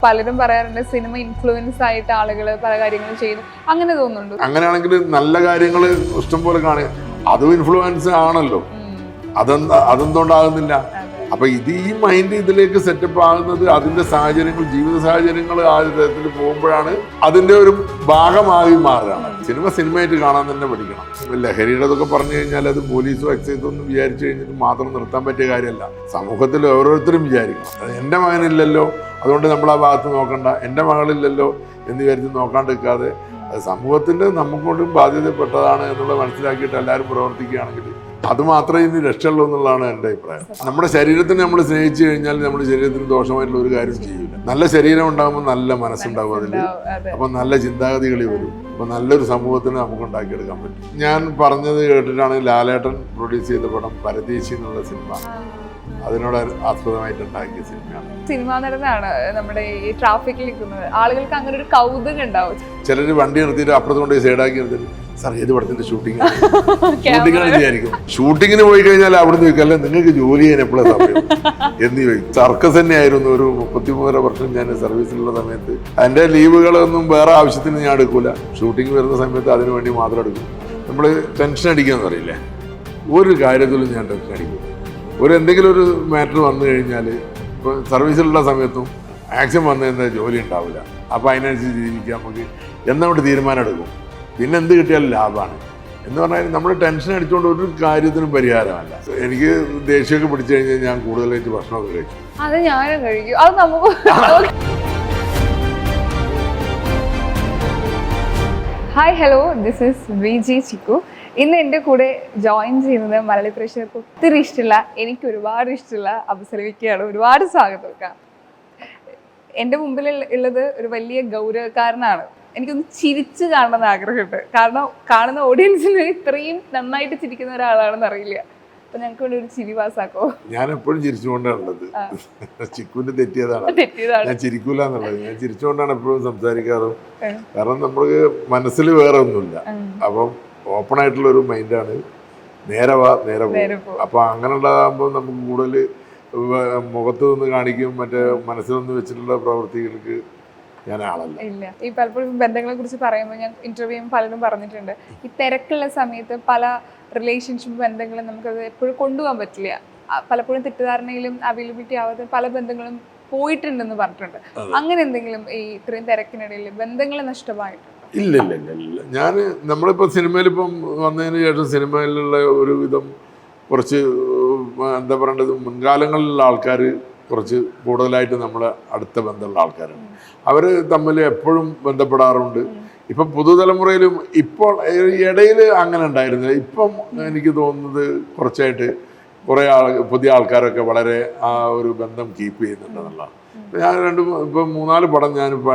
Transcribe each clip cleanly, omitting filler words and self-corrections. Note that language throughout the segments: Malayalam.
പലരും പറയാറുണ്ട് സിനിമ ഇൻഫ്ലുവൻസ് ആയിട്ട് ആളുകൾ പല കാര്യങ്ങളും ചെയ്യുന്നു, അങ്ങനെ തോന്നുന്നുണ്ട്. അങ്ങനെയാണെങ്കിൽ നല്ല കാര്യങ്ങൾ ഇഷ്ടം പോലെ കാണുക, അതും ഇൻഫ്ലുവൻസ് ആണല്ലോ. അതെന്തുകൊണ്ടാകുന്നില്ല? അപ്പൊ ഇത് ഈ മൈൻഡ് ഇതിലേക്ക് സെറ്റപ്പ് ആകുന്നത് അതിന്റെ സാഹചര്യങ്ങൾ, ജീവിത സാഹചര്യങ്ങൾ ആ തരത്തിൽ പോകുമ്പോഴാണ് അതിന്റെ ഒരു ഭാഗമായി മാറുകയാണ്. സിനിമയായിട്ട് കാണാൻ തന്നെ പഠിക്കണം. ലഹരിയുടെ അതൊക്കെ പറഞ്ഞു കഴിഞ്ഞാൽ അത് പോലീസും എക്സൈസും ഒന്നും വിചാരിച്ചു കഴിഞ്ഞിട്ട് മാത്രം നിർത്താൻ പറ്റിയ കാര്യമല്ല. സമൂഹത്തിൽ ഓരോരുത്തരും വിചാരിക്കണം, അത് എൻ്റെ മകനില്ലല്ലോ അതുകൊണ്ട് നമ്മൾ ആ ഭാഗത്ത് നോക്കണ്ട, എൻ്റെ മകളില്ലല്ലോ എന്ന് വിചാരിച്ച് നോക്കാണ്ടിരിക്കാതെ അത് സമൂഹത്തിൻ്റെ നമുക്കൊണ്ടും ബാധ്യതപ്പെട്ടതാണ് എന്നുള്ളത് മനസ്സിലാക്കിയിട്ട് എല്ലാവരും പ്രവർത്തിക്കുകയാണെങ്കിൽ അത് മാത്രമേ ഇനി രക്ഷയുള്ളൂ എന്നുള്ളതാണ് എൻ്റെ അഭിപ്രായം. നമ്മുടെ ശരീരത്തിനെ നമ്മൾ സ്നേഹിച്ചു കഴിഞ്ഞാൽ നമ്മുടെ ശരീരത്തിന് ദോഷമായിട്ടുള്ള ഒരു കാര്യം ചെയ്യില്ല. നല്ല ശരീരം ഉണ്ടാകുമ്പോൾ നല്ല മനസ്സുണ്ടാവും അതിൽ, അപ്പം നല്ല ചിന്താഗതികൾ വരും. അപ്പം നല്ലൊരു സമൂഹത്തിന് നമുക്ക് ഉണ്ടാക്കിയെടുക്കാൻ പറ്റും. ഞാൻ പറഞ്ഞത് കേട്ടിട്ടാണ് ലാലേട്ടൻ പ്രൊഡ്യൂസ് ചെയ്ത പടം പരദേശി എന്നുള്ള സിനിമ അതിനോട് ആസ്പദമായിട്ട് ഉണ്ടാക്കിയ സിനിമയാണ്. സിനിമാ നടനാണ് നമ്മുടെ ഈ ട്രാഫിക്കിൽ നിൽക്കുന്നത്, ആളുകൾക്ക് അങ്ങനെ ഒരു കൗതുകം ഉണ്ടാവും. ചിലർ വണ്ടി നിർത്തിയിട്ട് അപ്പുറത്ത് കൊണ്ട് സൈഡാക്കി നിർത്തിയിട്ട് സാർ ഏത് പടത്തിന്റെ ഷൂട്ടിംഗ് വിചാരിക്കും. ഷൂട്ടിങ്ങിന് പോയി കഴിഞ്ഞാൽ അവിടെ നിന്ന് ചോദിക്കല്ലേ നിങ്ങൾക്ക് ജോലി ചെയ്യാൻ എപ്പോഴും സമയം എന്ന് ചോദിക്കും. സർക്കസ് തന്നെയായിരുന്നു ഒരു 33 വർഷം ഞാൻ സർവീസിലുള്ള സമയത്ത്. അതിന്റെ ലീവുകളൊന്നും വേറെ ആവശ്യത്തിന് ഞാൻ എടുക്കൂല, ഷൂട്ടിംഗ് വരുന്ന സമയത്ത് അതിനു വേണ്ടി മാത്രം എടുക്കും. നമ്മൾ ടെൻഷൻ അടിക്കാന്ന് പറയില്ലേ, ഒരു കാര്യത്തിലും ഞാൻ ടെൻഷൻ അടിക്കും. എന്തെങ്കിലും ഒരു മാറ്റർ വന്നു കഴിഞ്ഞാൽ ഇപ്പോൾ സർവീസിലുള്ള സമയത്തും ആക്ഷൻ വന്നു കഴിഞ്ഞാൽ ജോലി ഉണ്ടാവില്ല. അപ്പോൾ അതിനനുസരിച്ച് ജീവിക്കാൻ നമുക്ക് എന്നവിടെ തീരുമാനം എടുക്കും. പിന്നെ എന്ത് കിട്ടിയാലും ലാഭമാണ് എന്ന് പറഞ്ഞാൽ നമ്മൾ ടെൻഷൻ അടിച്ചുകൊണ്ട് ഒരു കാര്യത്തിനും പരിഹാരമല്ല. എനിക്ക് ദേഷ്യമൊക്കെ പിടിച്ചു കഴിഞ്ഞാൽ ഞാൻ കൂടുതലായിട്ട് ഭക്ഷണമൊക്കെ കഴിച്ചു. അത് ഞാനും കഴിക്കും. അത് നമുക്ക് hi hello, this is VG Chikku. ഇന്ന് എൻ്റെ കൂടെ ജോയിൻ ചെയ്യുന്നത് മലയാളി പ്രേക്ഷകർക്ക് ഒത്തിരി ഇഷ്ടമുള്ള, എനിക്ക് ഒരുപാട് ഇഷ്ടമുള്ള അപ്സരവിക്കയാണ്. ഒരുപാട് സ്വാഗതം വെക്കാം. എൻ്റെ മുമ്പിൽ ഉള്ളത് ഒരു വലിയ ഗൗരവക്കാരനാണ്. എനിക്കൊന്ന് ചിരിച്ച് കാണണമെന്ന് ആഗ്രഹമുണ്ട്, കാരണം കാണുന്ന ഓഡിയൻസിന് ഇത്രയും നന്നായിട്ട് ചിരിക്കുന്ന ഒരാളാണെന്ന് അറിയില്ല. അപ്പൊ ഞങ്ങൾക്ക് വേണ്ടി ഒരു ചിരി പാസ്സാക്കോ? ഞാൻ എപ്പോഴും ചിരിച്ചുകൊണ്ടാണുള്ളത്. ചിക്കുവിന്റെ തെറ്റിയതാണ്, ഞാൻ ചിരിക്കൂല എന്നുള്ളത്. ഞാൻ ചിരിച്ചുകൊണ്ടാണ് എപ്പോഴും സംസാരിക്കാറും. കാരണം നമ്മൾക്ക് മനസ്സിൽ വേറെ ഒന്നുമില്ല. അപ്പം ഓപ്പൺ ആയിട്ടുള്ള ഒരു മൈൻഡാണ്. നേരെ പോകും. അപ്പൊ അങ്ങനെയുള്ളതാകുമ്പോൾ നമുക്ക് കൂടുതൽ മുഖത്ത് നിന്ന് കാണിക്കും, മറ്റേ മനസ്സിലൊന്ന് വെച്ചിട്ടുള്ള പ്രവൃത്തികൾക്ക് ഞാൻ ആളല്ല. ഇല്ല. ഈ പലപ്പോഴും ബന്ധങ്ങളെ കുറിച്ച് പറയുമ്പോൾ ഞാൻ ഇന്റർവ്യൂ പലരും പറഞ്ഞിട്ടുണ്ട്, ഈ തിരക്കുള്ള സമയത്ത് പല റിലേഷൻഷിപ്പ് ബന്ധങ്ങളും നമുക്കത് എപ്പോഴും കൊണ്ടുപോകാൻ പറ്റില്ല. പലപ്പോഴും തെറ്റിദ്ധാരണയിലും അവൈലബിലിറ്റി ആവാത്ത പല ബന്ധങ്ങളും പോയിട്ടുണ്ടെന്ന് പറഞ്ഞിട്ടുണ്ട്. അങ്ങനെ എന്തെങ്കിലും ഈ ഇത്രയും തിരക്കിനിടയിൽ ബന്ധങ്ങൾ നഷ്ടമായിട്ടുണ്ട്? ഇല്ല. ഞാൻ നമ്മളിപ്പോൾ സിനിമയിലിപ്പം വന്നതിന് ശേഷം സിനിമയിലുള്ള ഒരു വിധം കുറച്ച് എന്താ പറയേണ്ടത്, മുൻകാലങ്ങളിലുള്ള ആൾക്കാർ കുറച്ച് കൂടുതലായിട്ട് നമ്മളെ അടുത്ത ബന്ധമുള്ള ആൾക്കാരാണ്. അവർ തമ്മിൽ എപ്പോഴും ബന്ധപ്പെടാറുണ്ട്. ഇപ്പം പുതുതലമുറയിലും ഇപ്പോൾ ഇടയിൽ അങ്ങനെ ഉണ്ടായിരുന്നില്ല. ഇപ്പം എനിക്ക് തോന്നുന്നത് കുറച്ചായിട്ട് കുറേ പുതിയ ആൾക്കാരൊക്കെ വളരെ ആ ഒരു ബന്ധം കീപ്പ് ചെയ്യുന്നുണ്ടെന്നുള്ളതാണ്. ഞാൻ ഇപ്പം 3-4 പടം ഞാനിപ്പോൾ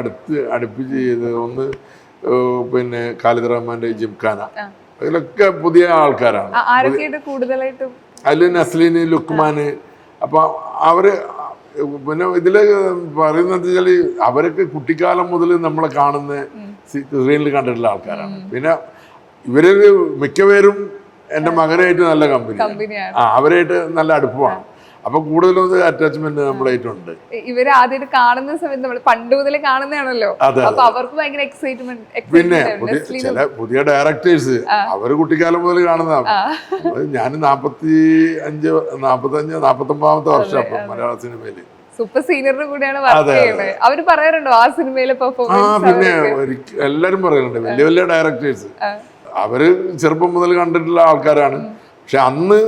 അടുപ്പിച്ച് ചെയ്ത്, ഒന്ന് പിന്നെ ഖാലിദ് റഹ്മാന്റെ ജിംഖാന, അതിലൊക്കെ പുതിയ ആൾക്കാരാണ്. അതിൽ നസ്ലീന്, ലുക്മാന്. അപ്പൊ അവര് പിന്നെ ഇതില് പറയുന്നത് വെച്ചാൽ അവരൊക്കെ കുട്ടിക്കാലം മുതൽ നമ്മളെ കാണുന്ന സ്ക്രീനിൽ കണ്ടിട്ടുള്ള ആൾക്കാരാണ്. പിന്നെ ഇവര് മിക്കപേരും എൻ്റെ മകനായിട്ട് നല്ല കമ്പനിയാണ്, അവരായിട്ട് നല്ല അടുപ്പമാണ്. അപ്പൊ കൂടുതലും അറ്റാച്ച്മെന്റ് നമ്മളായിട്ടുണ്ട്. ഇവര് ആദ്യമായിട്ട് കാണുന്ന സമയത്ത് നമ്മൾ പണ്ട് മുതലേ കാണുന്നതാണല്ലോ, അപ്പൊ അവർക്ക് ഭയങ്കര എക്സൈറ്റ്മെന്റ്. പിന്നെ ചില പുതിയ ഡയറക്ടേഴ്സ് അവര് കുട്ടിക്കാലം മുതൽ കാണുന്നതാണ്. ഞാൻ 45-49 വർഷം അപ്പൊ മലയാള സിനിമയില് സൂപ്പർ സീനിയറിന്റെ കൂടെയാണ് വർക്ക് ചെയ്യുന്നത്. അവര് പറയാറുണ്ടോ ആ സിനിമയിലെ പെർഫോമൻസ്? പിന്നെ എല്ലാരും പറയുന്നുണ്ട്, വലിയ വലിയ ഡയറക്ടേഴ്സ് അവര് ചെറുപ്പം മുതൽ കണ്ടിട്ടുള്ള ആൾക്കാരാണ്. പക്ഷെ അന്ന്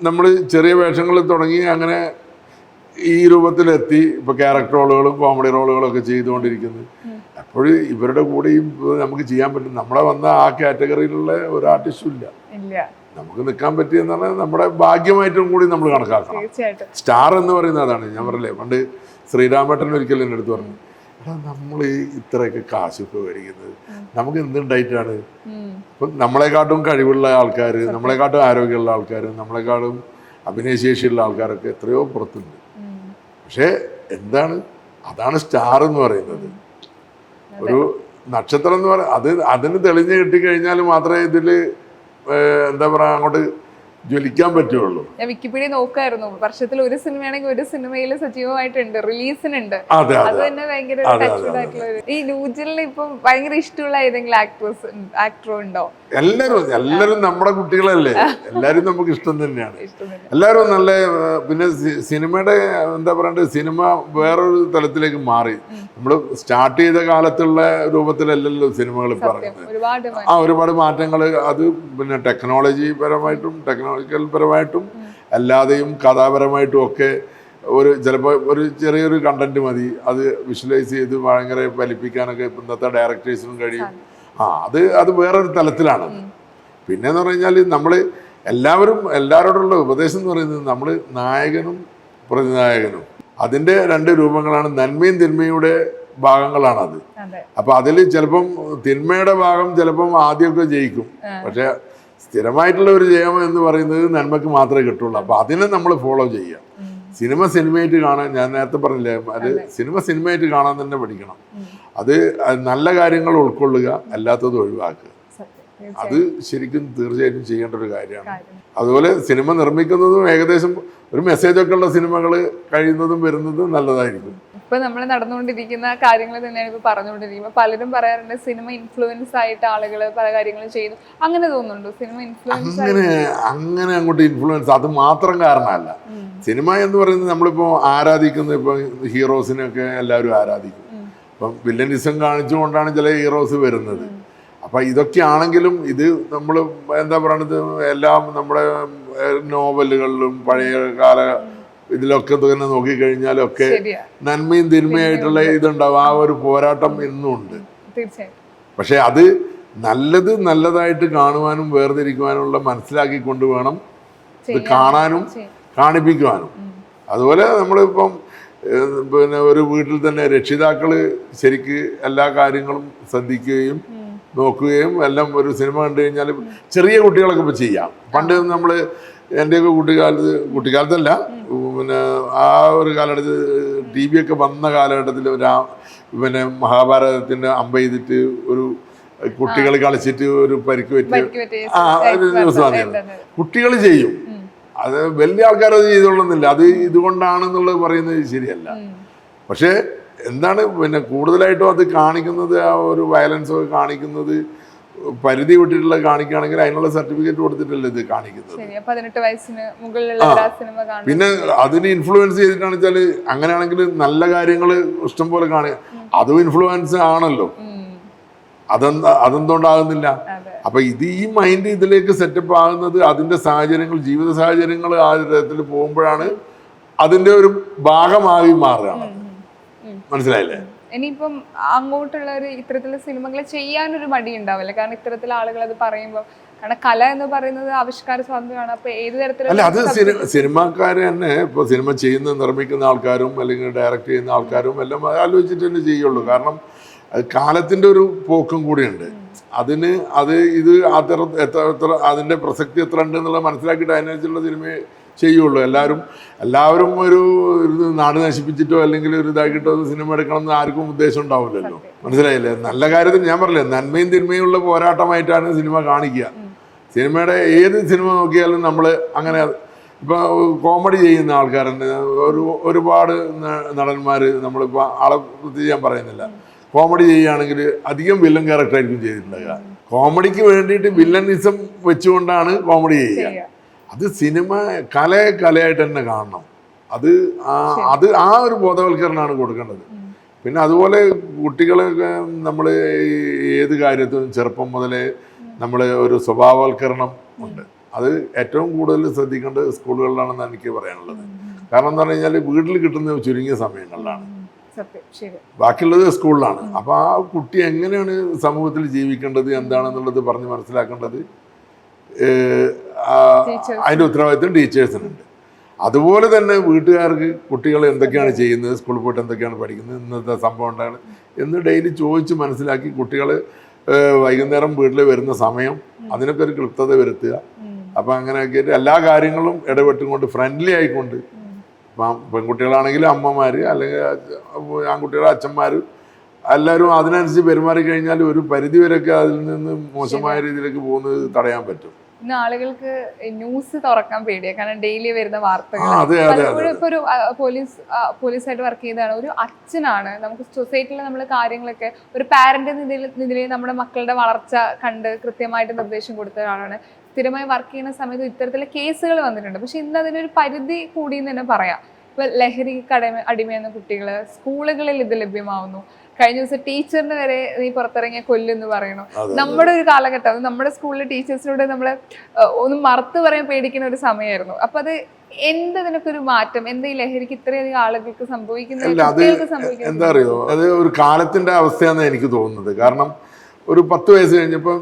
നമ്മൾ ചെറിയ വേഷങ്ങളിൽ തുടങ്ങി അങ്ങനെ ഈ രൂപത്തിലെത്തി ഇപ്പോൾ ക്യാരക്ടർ റോളുകളും കോമഡി റോളുകളും ഒക്കെ ചെയ്തുകൊണ്ടിരിക്കുന്നത്. അപ്പോൾ ഇവരുടെ കൂടെയും നമുക്ക് ചെയ്യാൻ പറ്റും. നമ്മളെ വന്ന ആ കാറ്റഗറിയിലുള്ള ഒരു ആർട്ടിസ്റ്റും ഇല്ല. നമുക്ക് നിൽക്കാൻ പറ്റിയെന്നാണ് നമ്മുടെ ഭാഗ്യമായിട്ടും കൂടി നമ്മൾ കണക്കാക്കണം. സ്റ്റാർ എന്ന് പറയുന്നത് അതാണ്. ഞാൻ പറഞ്ഞില്ലേ, പണ്ട് ശ്രീരാമേട്ടൻ ഒരിക്കലും എൻ്റെ അടുത്ത് പറഞ്ഞു, നമ്മൾ ഇത്രയൊക്കെ കാശൊക്കെ മേടിക്കുന്നത് നമുക്ക് എന്തുണ്ടായിട്ടാണ്? ഇപ്പം നമ്മളെക്കാട്ടും കഴിവുള്ള ആൾക്കാർ, നമ്മളെക്കാട്ടും ആരോഗ്യമുള്ള ആൾക്കാർ, നമ്മളെക്കാട്ടും അഭിനയശേഷിയുള്ള ആൾക്കാരൊക്കെ എത്രയോ പുറത്തുണ്ട്. പക്ഷേ എന്താണ്, അതാണ് സ്റ്റാർ എന്ന് പറയുന്നത്. ഒരു നക്ഷത്രം എന്ന് പറയുന്നത് അതിന് തെളിഞ്ഞ് കിട്ടിക്കഴിഞ്ഞാൽ മാത്രമേ ഇതിൽ എന്താ പറയുക അങ്ങോട്ട് ജ്വലിക്കാൻ പറ്റുള്ളൂ. ഞാൻ വിക്കിപീഡിയ നോക്കായിരുന്നു, വർഷത്തിൽ ഒരു സിനിമയാണെങ്കിൽ ഒരു സിനിമയിൽ സജീവമായിട്ടുണ്ട്, റിലീസിനുണ്ട്. അതെ അത് തന്നെ ഭയങ്കര ടച്ച്ഡ് ആയിട്ടുള്ള ഈ ന്യൂജനിൽ ഇപ്പം ഭയങ്കര ഇഷ്ടമുള്ള ഏതെങ്കിലും ആക്ടറോ ഉണ്ടോ? എല്ലാരും നമ്മുടെ കുട്ടികളല്ലേ, എല്ലാരും നമുക്ക് ഇഷ്ടം തന്നെയാണ്. എല്ലാവരും നല്ല, പിന്നെ സിനിമയുടെ എന്താ പറയണ്ടത്, സിനിമ വേറൊരു തലത്തിലേക്ക് മാറി. നമ്മൾ സ്റ്റാർട്ട് ചെയ്ത കാലത്തുള്ള രൂപത്തിലല്ലല്ലോ സിനിമകൾ പറയുന്നത്. ഒരുപാട് മാറ്റങ്ങൾ, അത് പിന്നെ ടെക്നോളജി പരമായിട്ടും ടെക്നോളജിക്കൽ പരമായിട്ടും അല്ലാതെയും കഥാപരമായിട്ടും ഒക്കെ ചിലപ്പോൾ ഒരു ചെറിയൊരു കണ്ടന്റ് മതി, അത് വിഷ്വലൈസ് ചെയ്ത് ഭയങ്കര ഫലിപ്പിക്കാനൊക്കെ ഇന്നത്തെ ഡയറക്ടേഴ്സിനും കഴിയും. അത് വേറൊരു തലത്തിലാണ്. പിന്നെന്ന് പറഞ്ഞു കഴിഞ്ഞാൽ നമ്മൾ എല്ലാവരോടുള്ള ഉപദേശം എന്ന് പറയുന്നത്, നമ്മൾ നായകനും പ്രതിനായകനും അതിൻ്റെ രണ്ട് രൂപങ്ങളാണ്. നന്മയും തിന്മയുടെ ഭാഗങ്ങളാണത്. അപ്പൊ അതിൽ ചിലപ്പം തിന്മയുടെ ഭാഗം ചിലപ്പം ആദ്യമൊക്കെ ജയിക്കും, പക്ഷെ സ്ഥിരമായിട്ടുള്ള ഒരു ജയം എന്ന് പറയുന്നത് നന്മക്ക് മാത്രമേ കിട്ടുള്ളൂ. അപ്പൊ അതിനെ നമ്മൾ ഫോളോ ചെയ്യുക. സിനിമയായിട്ട് കാണാൻ, ഞാൻ നേരത്തെ പറഞ്ഞില്ലേ, അത് സിനിമയായിട്ട് കാണാൻ തന്നെ പഠിക്കണം. അത് നല്ല കാര്യങ്ങൾ ഉൾക്കൊള്ളുക, അല്ലാത്തത് ഒഴിവാക്കുക. അത് ശരിക്കും തീർച്ചയായിട്ടും ചെയ്യേണ്ട ഒരു കാര്യമാണ്. അതുപോലെ സിനിമ നിർമ്മിക്കുന്നതും ഏകദേശം ഒരു മെസ്സേജൊക്കെ ഉള്ള സിനിമകൾ കഴിയുന്നതും വരുന്നതും നല്ലതായിരിക്കും. ഇപ്പൊ നമ്മൾ നടന്നുകൊണ്ടിരിക്കുന്ന കാര്യങ്ങൾ തന്നെയാണ് ഇപ്പൊ പറഞ്ഞുകൊണ്ടിരിക്കുന്നത്. പലരും പറയാറുണ്ട് സിനിമ ഇൻഫ്ലുവൻസ് ആയിട്ട് ആളുകൾ പല കാര്യങ്ങളും ചെയ്യുന്നു. അങ്ങനെ തോന്നുന്നുണ്ടോ? സിനിമ ഇൻഫ്ലുവൻസ് അങ്ങനെ അങ്ങോട്ട് ഇൻഫ്ലുവൻസ് അത് മാത്രം കാരണമല്ല. സിനിമ എന്ന് പറയുന്നത് നമ്മളിപ്പോ ആരാധിക്കുന്ന ഇപ്പൊ ഹീറോസിനൊക്കെ എല്ലാവരും ആരാധിക്കും. ഇപ്പം വില്ലനിസം കാണിച്ചുകൊണ്ടാണ് ചില ഹീറോസ് വരുന്നത്. അപ്പം ഇതൊക്കെ ആണെങ്കിലും ഇത് നമ്മൾ എന്താ പറയണത്, എല്ലാം നമ്മുടെ നോവലുകളിലും പഴയ കാല ഇതിലൊക്കെ തന്നെ നോക്കിക്കഴിഞ്ഞാലൊക്കെ നന്മയും തിന്മയായിട്ടുള്ള ഇതുണ്ടാവും. ആ ഒരു പോരാട്ടം ഇന്നും ഉണ്ട്. പക്ഷെ അത് നല്ലതായിട്ട് കാണുവാനും വേർതിരിക്കുവാനുള്ള മനസ്സിലാക്കിക്കൊണ്ട് വേണം ഇത് കാണാനും കാണിപ്പിക്കുവാനും. അതുപോലെ നമ്മളിപ്പം പിന്നെ ഒരു വീട്ടിൽ തന്നെ രക്ഷിതാക്കള് ശരിക്ക് എല്ലാ കാര്യങ്ങളും ശ്രദ്ധിക്കുകയും നോക്കുകയും എല്ലാം ഒരു സിനിമ കണ്ടു കഴിഞ്ഞാൽ ചെറിയ കുട്ടികളൊക്കെ ഇപ്പോൾ ചെയ്യാം. പണ്ട് നമ്മൾ എൻ്റെയൊക്കെ കുട്ടിക്കാലത്തല്ല, പിന്നെ ആ ഒരു കാലഘട്ടത്തിൽ TV ഒക്കെ വന്ന കാലഘട്ടത്തിൽ പിന്നെ മഹാഭാരതത്തിൻ്റെ അമ്പ ചെയ്തിട്ട് ഒരു കുട്ടികൾ കളിച്ചിട്ട് ഒരു പരിക്ക് പറ്റി ഒരു ന്യൂസ് വന്നിരുന്നു. കുട്ടികൾ ചെയ്യും, അത് വലിയ ആൾക്കാരത് ചെയ്തോളുന്നില്ല. അത് ഇതുകൊണ്ടാണെന്നുള്ളത് പറയുന്നത് ശരിയല്ല. പക്ഷേ എന്താണ് പിന്നെ കൂടുതലായിട്ടും അത് കാണിക്കുന്നത്, ആ ഒരു വയലൻസ് ഒക്കെ കാണിക്കുന്നത് പരിധി വിട്ടിട്ടുള്ള കാണിക്കുകയാണെങ്കിൽ അതിനുള്ള സർട്ടിഫിക്കറ്റ് കൊടുത്തിട്ടല്ലേ ഇത് കാണിക്കുന്നത്. പിന്നെ അതിന് ഇൻഫ്ലുവൻസ് ചെയ്തിട്ടാണ് വെച്ചാൽ അങ്ങനെയാണെങ്കിൽ നല്ല കാര്യങ്ങൾ ഇഷ്ടം പോലെ കാണുക, അതും ഇൻഫ്ലുവൻസ് ആണല്ലോ. അതെന്തുകൊണ്ടാകുന്നില്ല? അപ്പൊ ഈ മൈൻഡ് ഇതിലേക്ക് സെറ്റപ്പ് ആകുന്നത് അതിന്റെ സാഹചര്യങ്ങൾ, ജീവിത സാഹചര്യങ്ങൾ ആ തരത്തിൽ പോകുമ്പോഴാണ് അതിന്റെ ഒരു ഭാഗമായി മാറുകയാണ്. മനസ്സിലായില്ലേ? ഇനിയിപ്പം അങ്ങോട്ടുള്ള ഒരു ഇത്തരത്തിലുള്ള സിനിമകൾ ചെയ്യാനൊരു മടി ഉണ്ടാവില്ല, കാരണം ഇത്തരത്തിലുള്ള ആളുകൾ അത് പറയുമ്പോൾ, കാരണം കല എന്ന് പറയുന്നത് ആവിഷ്കാര സ്വാതന്ത്ര്യമാണ്. അപ്പൊ ഏത് തരത്തിലുള്ള അത് സിനിമാക്കാര് തന്നെ ഇപ്പൊ സിനിമ നിർമ്മിക്കുന്ന ആൾക്കാരും അല്ലെങ്കിൽ ഡയറക്റ്റ് ചെയ്യുന്ന ആൾക്കാരും എല്ലാം ആലോചിച്ചിട്ട് തന്നെ ചെയ്യുള്ളൂ. കാരണം കാലത്തിന്റെ ഒരു പോക്കും കൂടിയുണ്ട്. ഇത് എത്ര അതിന്റെ പ്രസക്തി എത്ര ഉണ്ട് എന്നുള്ളത് മനസ്സിലാക്കിയിട്ട് അതിനനുസരിച്ചുള്ള സിനിമയെ ചെയ്യുള്ളൂ. എല്ലാവരും ഒരു നാട് നശിപ്പിച്ചിട്ടോ അല്ലെങ്കിൽ ഒരു ഇതാക്കിയിട്ടോ സിനിമ എടുക്കണം എന്ന് ആർക്കും ഉദ്ദേശം ഉണ്ടാവില്ലല്ലോ. മനസ്സിലായില്ലേ? നല്ല കാര്യത്തിന് ഞാൻ പറഞ്ഞില്ലേ, നന്മയും തിന്മയുള്ള പോരാട്ടമായിട്ടാണ് സിനിമ കാണിക്കുക. സിനിമയുടെ ഏത് സിനിമ നോക്കിയാലും നമ്മൾ അങ്ങനെ ഇപ്പൊ കോമഡി ചെയ്യുന്ന ആൾക്കാരുണ്ട്, ഒരുപാട് നടന്മാർ. നമ്മളിപ്പോൾ ആളെ പ്രത്യേകിച്ച് ഞാൻ പറയുന്നില്ല, കോമഡി ചെയ്യുകയാണെങ്കിൽ അധികം വില്ലൻ ക്യാരക്ടറായിരിക്കും ചെയ്തിട്ടുണ്ടാകുക. കോമഡിക്ക് വേണ്ടിയിട്ട് വില്ലനിസം വെച്ചുകൊണ്ടാണ് കോമഡി ചെയ്യുക. അത് സിനിമ കലയായിട്ട് തന്നെ കാണണം. അത് ആ ഒരു ബോധവൽക്കരണമാണ് കൊടുക്കേണ്ടത്. പിന്നെ അതുപോലെ കുട്ടികളൊക്കെ നമ്മൾ ഏത് കാര്യത്തിനും ചെറുപ്പം മുതലേ നമ്മൾ ഒരു സ്വഭാവവൽക്കരണം ഉണ്ട്. അത് ഏറ്റവും കൂടുതൽ ശ്രദ്ധിക്കേണ്ടത് സ്കൂളുകളിലാണെന്ന് എനിക്ക് പറയാനുള്ളത്. കാരണം എന്താ പറഞ്ഞു കഴിഞ്ഞാൽ വീട്ടിൽ കിട്ടുന്ന ചുരുങ്ങിയ സമയങ്ങളിലാണ്, ബാക്കിയുള്ളത് സ്കൂളിലാണ്. അപ്പോൾ ആ കുട്ടി എങ്ങനെയാണ് സമൂഹത്തിൽ ജീവിക്കേണ്ടത് എന്താണെന്നുള്ളത് പറഞ്ഞ് മനസ്സിലാക്കേണ്ടത് അതിൻ്റെ ഉത്തരവാദിത്വം ടീച്ചേഴ്സിനുണ്ട്. അതുപോലെ തന്നെ വീട്ടുകാർക്ക് കുട്ടികൾ എന്തൊക്കെയാണ് ചെയ്യുന്നത്, സ്കൂളിൽ പോയിട്ട് എന്തൊക്കെയാണ് പഠിക്കുന്നത്, ഇന്നത്തെ സംഭവം ഉണ്ടാണ് എന്ന് ഡെയിലി ചോദിച്ച് മനസ്സിലാക്കി കുട്ടികൾ വൈകുന്നേരം വീട്ടിൽ വരുന്ന സമയം അതിനൊക്കെ ഒരു ക്ലിപ്തത വരുത്തുക. അപ്പം അങ്ങനെയൊക്കെ എല്ലാ കാര്യങ്ങളും ഇടപെട്ടുകൊണ്ട് ഫ്രണ്ട്ലി ആയിക്കൊണ്ട്, പെൺകുട്ടികളാണെങ്കിലും അമ്മമാർ അല്ലെങ്കിൽ ആൺകുട്ടികളെ അച്ഛന്മാർ എല്ലാവരും അതിനനുസരിച്ച് പെരുമാറി കഴിഞ്ഞാൽ ഒരു പരിധി വരെയൊക്കെ അതിൽ നിന്ന് മോശമായ രീതിയിലേക്ക് പോകുന്നത് തടയാൻ പറ്റും. ഇന്ന് ആളുകൾക്ക് ന്യൂസ് തുറക്കാൻ പേടിയാണ്, കാരണം ഡെയിലി വരുന്ന വാർത്തകൾ. അതെ അതെ പലപ്പോഴും ഇപ്പൊ ഒരു പോലീസായിട്ട് വർക്ക് ചെയ്തതാണ്, ഒരു അച്ഛനാണ്, നമുക്ക് സൊസൈറ്റിയിൽ നമ്മൾ കാര്യങ്ങളൊക്കെ ഒരു പാരന്റ് നിലയിൽ നമ്മുടെ മക്കളുടെ വളർച്ച കണ്ട് കൃത്യമായിട്ട് നിർദ്ദേശം കൊടുത്ത ഒരാളാണ്. സ്ഥിരമായി വർക്ക് ചെയ്യുന്ന സമയത്ത് ഇത്തരത്തിലുള്ള കേസുകൾ വന്നിട്ടുണ്ട്. പക്ഷെ ഇന്ന് അതിനൊരു പരിധി കൂടി എന്ന് തന്നെ പറയാം. ഇപ്പൊ ലഹരി അടിമയെന്ന കുട്ടികൾ സ്കൂളുകളിൽ ഇത് ലഭ്യമാവുന്നു. കഴിഞ്ഞ ദിവസം ടീച്ചറിന് വരെ നീ പുറത്തിറങ്ങിയ കൊല്ലെന്ന് പറയണു. നമ്മുടെ ഒരു കാലഘട്ടം, നമ്മുടെ സ്കൂളിലെ ടീച്ചേഴ്സിനോട് നമ്മള് ഒന്നും മറുത്ത് പറയാൻ പേടിക്കുന്ന ഒരു സമയമായിരുന്നു. അപ്പൊ അത് എന്തതിനൊക്കെ ഒരു മാറ്റം, എന്താ ഈ ലഹരിക്ക് ഇത്രയധികം ആളുകൾക്ക് സംഭവിക്കുന്നത്? എന്താ അറിയോ, അത് ഒരു കാലത്തിന്റെ അവസ്ഥയാണെന്ന് എനിക്ക് തോന്നുന്നത്. കാരണം ഒരു 10 വയസ്സ് കഴിഞ്ഞപ്പോൾ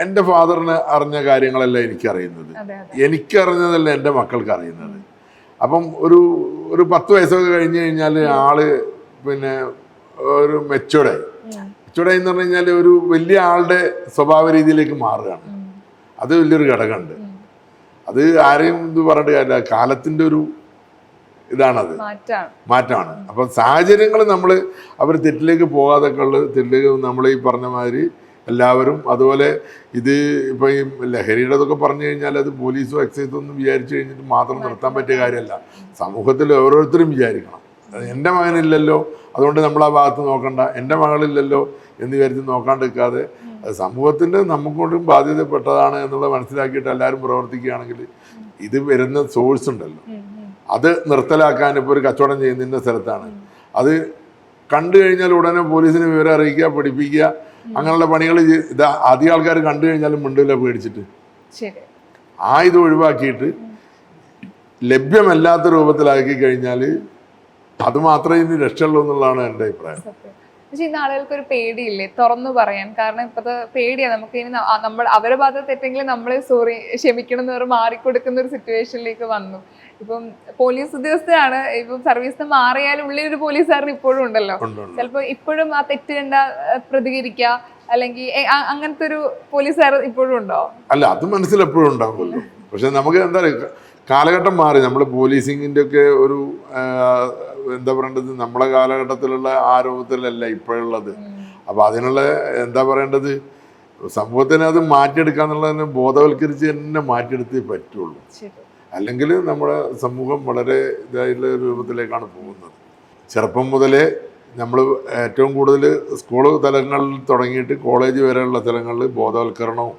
എൻ്റെ ഫാദറിന് അറിഞ്ഞ കാര്യങ്ങളല്ല എനിക്കറിയുന്നത്, എനിക്കറിഞ്ഞതല്ല എൻ്റെ മക്കൾക്ക് അറിയുന്നത്. അപ്പം ഒരു 10 വയസ്സൊക്കെ കഴിഞ്ഞ് കഴിഞ്ഞാൽ ആള് പിന്നെ ഒരു മെച്ചൂർഡായി എന്ന് പറഞ്ഞു കഴിഞ്ഞാൽ ഒരു വലിയ ആളുടെ സ്വഭാവ രീതിയിലേക്ക് മാറുകയാണ്. അത് വലിയൊരു ഘടകമുണ്ട്. അത് ആരെയും ഇത് പറഞ്ഞിട്ട് കാര്യമില്ല, കാലത്തിൻ്റെ ഒരു ഇതാണത്, മാറ്റമാണ്. അപ്പം സാഹചര്യങ്ങൾ അവർ തെറ്റിലേക്ക് പോകാതൊക്കെ ഉള്ള തെറ്റിലേക്ക് നമ്മൾ ഈ പറഞ്ഞ മാതിരി എല്ലാവരും അതുപോലെ ഇത് ഇപ്പം ഈ ലഹരിയുടെ ഇതൊക്കെ പറഞ്ഞു കഴിഞ്ഞാൽ അത് പോലീസോ എക്സൈസോ ഒന്നും വിചാരിച്ചു കഴിഞ്ഞിട്ട് മാത്രം നിർത്താൻ പറ്റിയ കാര്യമല്ല. സമൂഹത്തിൽ ഓരോരുത്തരും വിചാരിക്കണം, എൻ്റെ മകനില്ലല്ലോ അതുകൊണ്ട് നമ്മൾ ആ ഭാഗത്ത് നോക്കണ്ട, എൻ്റെ മകളില്ലല്ലോ എന്ന് വിചാരിച്ച് നോക്കാണ്ടിരിക്കാതെ അത് സമൂഹത്തിൻ്റെ നമുക്കൊണ്ടും ബാധ്യതപ്പെട്ടതാണ് എന്നുള്ളത് മനസ്സിലാക്കിയിട്ട് എല്ലാവരും പ്രവർത്തിക്കുകയാണെങ്കിൽ ഇത് വരുന്ന സോഴ്സ് ഉണ്ടല്ലോ, അത് നിർത്തലാക്കാൻ. ഇപ്പോൾ ഒരു കച്ചവടം ചെയ്യുന്നതിൻ്റെ സ്ഥലത്താണ്, അത് കണ്ടു കഴിഞ്ഞാൽ ഉടനെ പോലീസിനെ വിവരം അറിയിക്കുക, പഠിപ്പിക്കുക, അങ്ങനെയുള്ള പണികൾ ഇത് അധികം ആൾക്കാർ കണ്ടു കഴിഞ്ഞാലും മിണ്ടില്ല പേടിച്ചിട്ട്. ഇത് ഒഴിവാക്കിയിട്ട് ലഭ്യമല്ലാത്ത രൂപത്തിലാക്കി കഴിഞ്ഞാൽ അത് മാത്രമേ ഇനി രക്ഷയുള്ളൂ എന്നുള്ളതാണ് എൻ്റെ അഭിപ്രായം. പക്ഷെ ഇന്ന് ആളുകൾക്ക് ഒരു പേടിയില്ലേ തുറന്നു പറയാൻ? കാരണം ഇപ്പത്തെ പേടിയാണ് നമുക്ക്. ഇനി നമ്മൾ അവരുടെ ഭാഗത്ത് തെറ്റെങ്കിലും നമ്മൾ സോറി ക്ഷമിക്കണം എന്ന് മാറിക്കൊടുക്കുന്ന ഒരു സിറ്റുവേഷനിലേക്ക് വന്നു. ഇപ്പം പോലീസ് ഉദ്യോഗസ്ഥരാണ്, ഇപ്പം സർവീസിന് മാറിയാലും ഉള്ളിൽ ഒരു പോലീസുകാരൻ ഇപ്പോഴും ഉണ്ടല്ലോ. ചിലപ്പോ ഇപ്പോഴും ആ തെറ്റ് കണ്ട പ്രതികരിക്കുക, അല്ലെങ്കിൽ അങ്ങനത്തെ ഒരു പോലീസുകാർ ഇപ്പോഴും ഉണ്ടോ? അല്ല, അത് മനസ്സിലെപ്പോഴും ഉണ്ടാവുമല്ലോ. പക്ഷെ നമുക്ക് എന്താ പറയുക, കാലഘട്ടം മാറി. നമ്മൾ പോലീസിങ്ങിൻ്റെ ഒക്കെ ഒരു എന്താ പറയേണ്ടത്, നമ്മളെ കാലഘട്ടത്തിലുള്ള ആരോപത്തിലല്ല ഇപ്പോഴുള്ളത്. അപ്പോൾ അതിനുള്ള എന്താ പറയേണ്ടത്, സമൂഹത്തിനെ അത് മാറ്റിയെടുക്കുക എന്നുള്ളതിനെ ബോധവൽക്കരിച്ച് തന്നെ മാറ്റിയെടുത്തേ പറ്റുള്ളൂ. അല്ലെങ്കിൽ നമ്മുടെ സമൂഹം വളരെ ഇതായിട്ടുള്ള രൂപത്തിലേക്കാണ് പോകുന്നത്. ചെറുപ്പം മുതലേ നമ്മൾ ഏറ്റവും കൂടുതൽ സ്കൂൾ തലങ്ങളിൽ തുടങ്ങിയിട്ട് കോളേജ് വരെയുള്ള തലങ്ങളിൽ ബോധവൽക്കരണവും